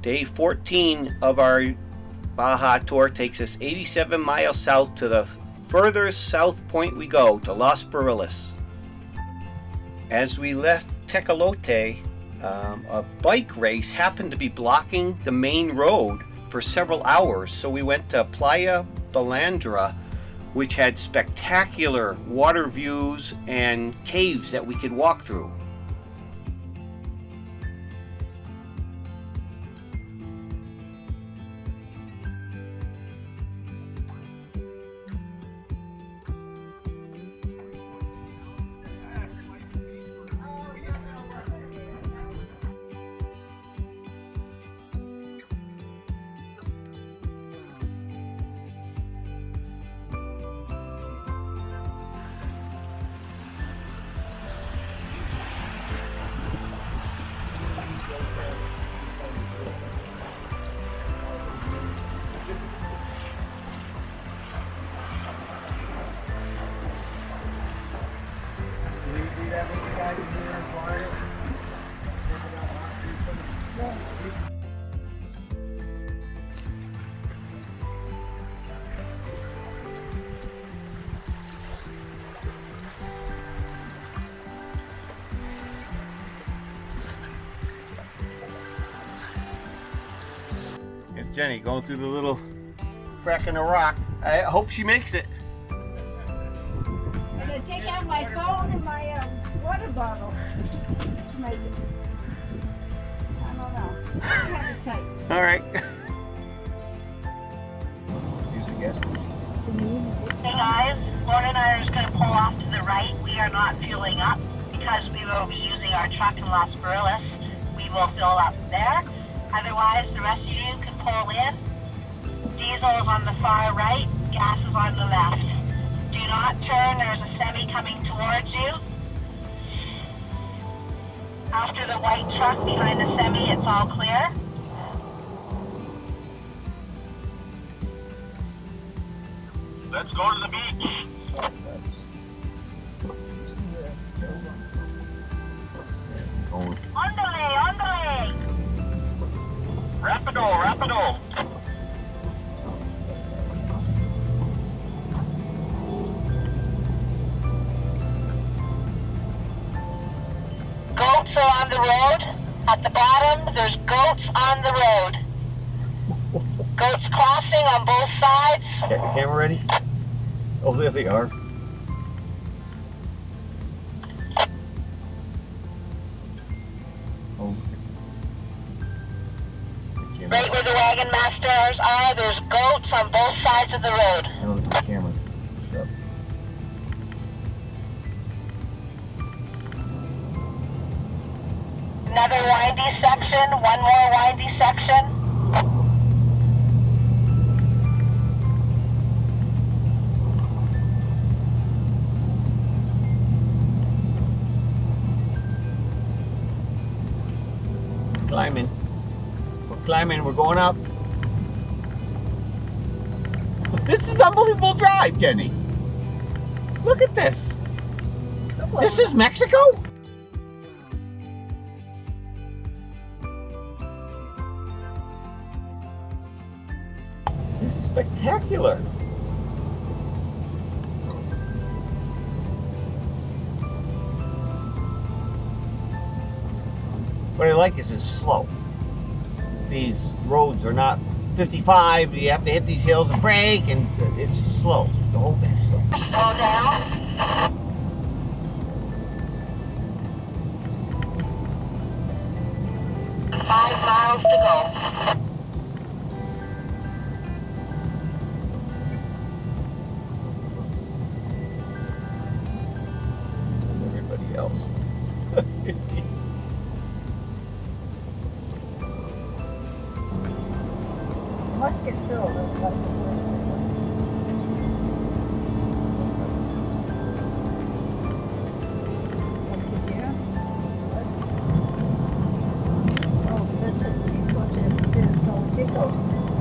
Day 14 of our Baja tour takes us 87 miles south to the furthest south point we go, to Los Barriles. As we left Tecolote, a bike race happened to be blocking the main road for several hours, so we went to Playa Tecolote, which had spectacular water views and caves that we could walk through. Jenny going through the little crack in the rock. I hope she makes it. I'm going to take out my phone and my water bottle to make it. I don't know. It's kind of tight. All right. Use the gas station. Hey guys, Lauren and I are just going to pull off to the right. We are not fueling up because we will be using our truck in Los Barriles. We will fill up there. Otherwise, the rest of you can pull in. Diesel is on the far right, gas is on the left. Do not turn, there's a semi coming towards you. After the white truck behind the semi, it's all clear. Let's go to the beach. Ondale, ondale! Rapido, rapido. Goats are on the road. At the bottom, there's goats on the road. Goats crossing on both sides. Okay, camera ready? Oh, there they are. Oh, Right where the wagon masters are, there's goats on both sides of the road. now look at the camera. What's up? Another windy section, one more windy section. Climbing. We're climbing, we're going up. This is unbelievable drive, Jenny. Look at this. This is Mexico? This is spectacular. What I like is it's slow. These roads are not 55, you have to hit these hills and brake, and it's slow. The whole thing's slow. Slow down. 5 miles to go. Everybody else. Must get filled.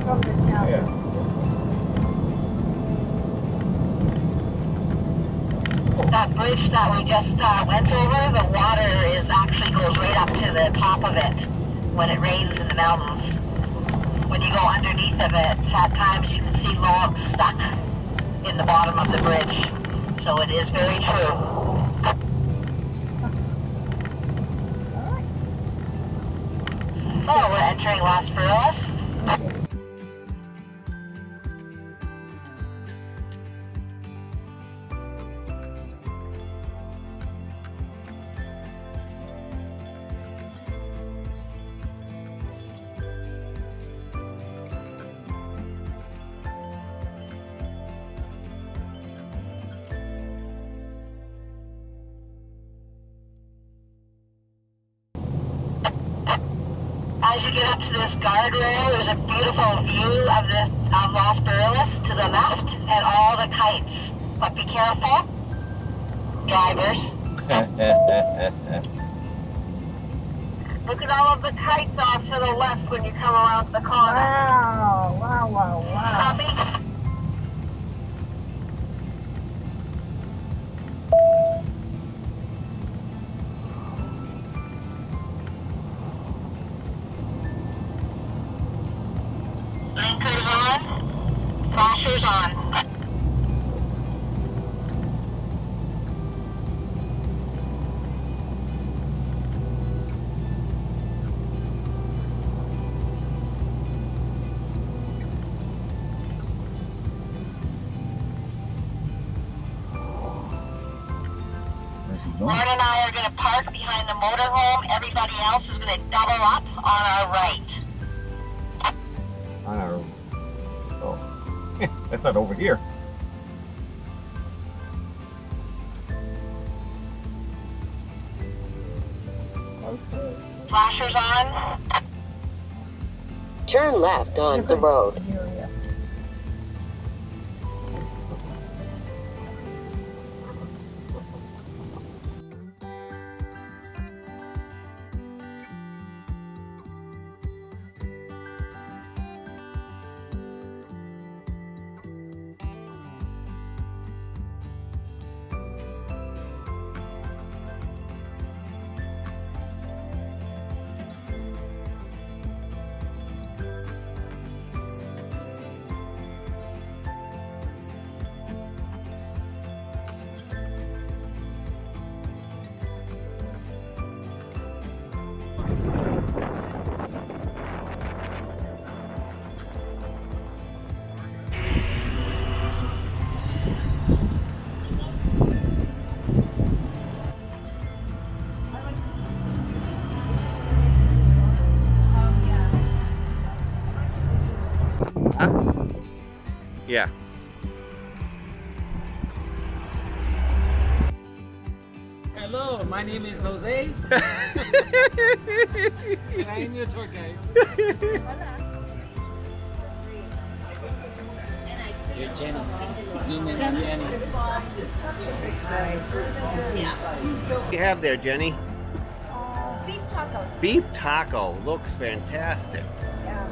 From the town. Yeah. That bridge that we just went over, the water is actually goes right up to the top of it when it rains in the mountains. when you go underneath of it, at times you can see logs stuck in the bottom of the bridge. So it is very true. Oh, we're entering Los Barriles. As you get up to this guardrail, there's a beautiful view of Los Barriles to the left and all the kites. But be careful, drivers. Look at all of the kites off to the left when you come around the corner. Wow, wow, wow, wow. Copy? Blinkers on, flashers on. Lauren and I are going to park behind the motorhome. Everybody else is going to double up on our right. On our own. Oh, that's not over here. Flashers on. Turn left on the road. Yeah. Hello, my name is Jose. And I am your tour guide. Here's Jenny. Zoom in on Jenny. What do you have there, Jenny? Beef tacos. Beef taco. Looks fantastic. Yeah.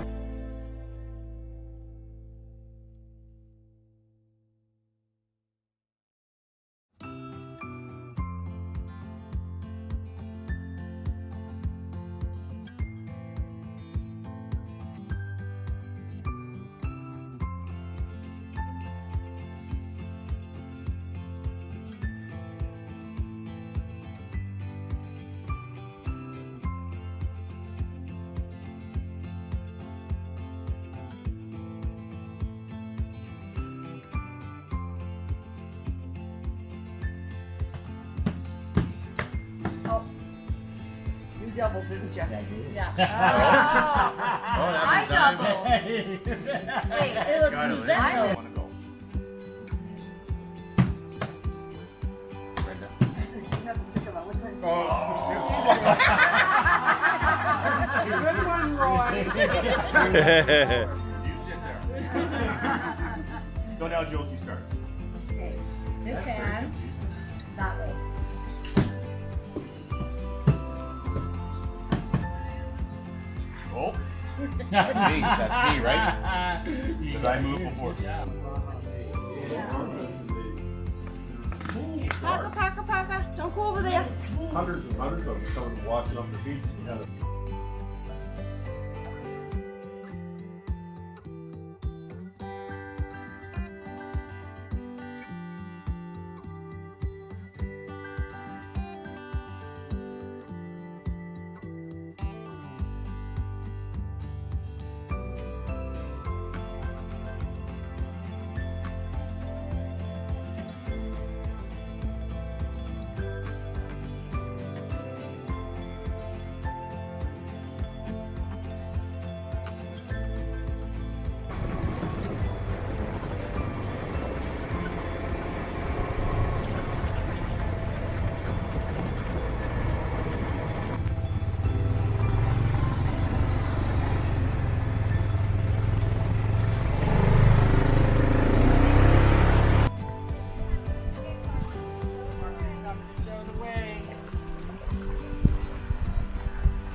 Double, didn't you? Yeah. I doubled. Wait, it was Suzette. Good one, Roy. You sit there. Go down, Josie, start. Okay, this hand, that way. Oh. That's me. That's me, right? Did I move before? Paka, don't go over there. Hundreds and hundreds of them coming watching up the beach.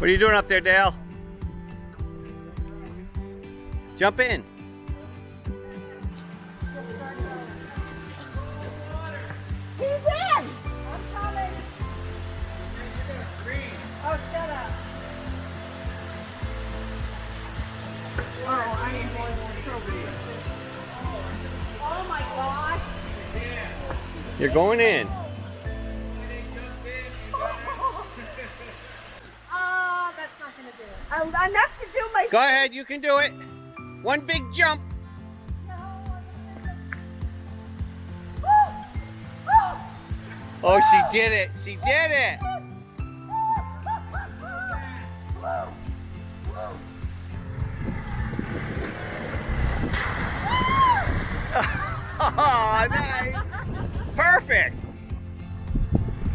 What are you doing up there, Dale? Jump in. He's in! I'm coming. Oh, shut up. Oh, I ain't going to Oh my gosh. You're going in. Oh, that's not going to do it. Enough to do my... Go ahead, you can do it. One big jump. Oh, she did it. She did it. Oh, nice. Perfect.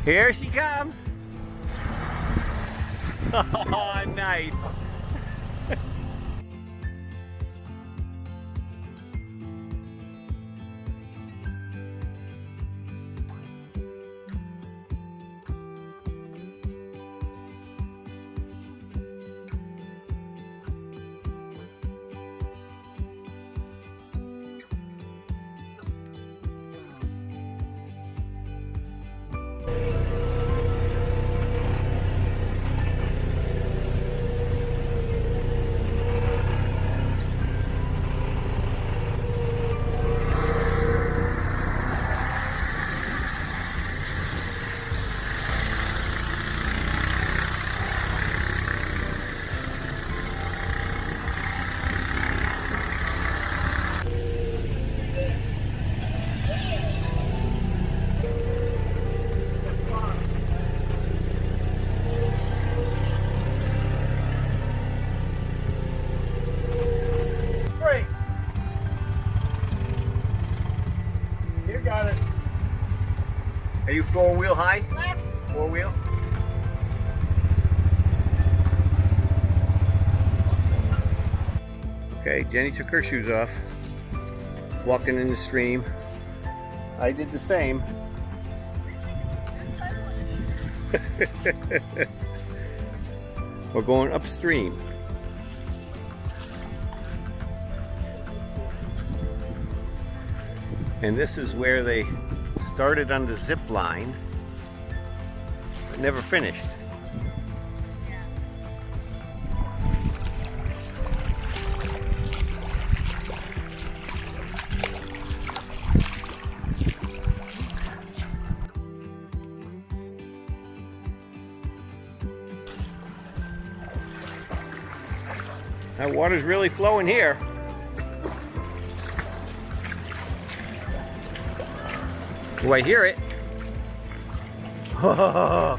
Here she comes. Oh, nice. You got it. Are you four-wheel high? Four-wheel? Okay, Jenny took her shoes off. Walking in the stream. I did the same. We're going upstream. And this is where they started on the zip line, but never finished. That water's really flowing here. Oh, I hear it. I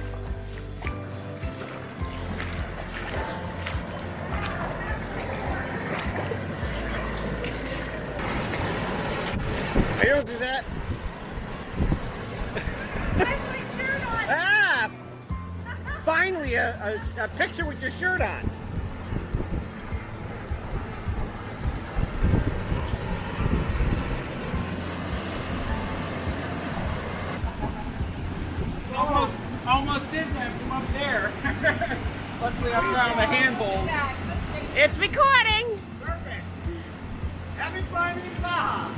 don't do that. Ah! Finally, a picture with your shirt on. Almost did that from up there. Luckily I found a handhold. It's recording. Perfect. Happy climbing in Baja.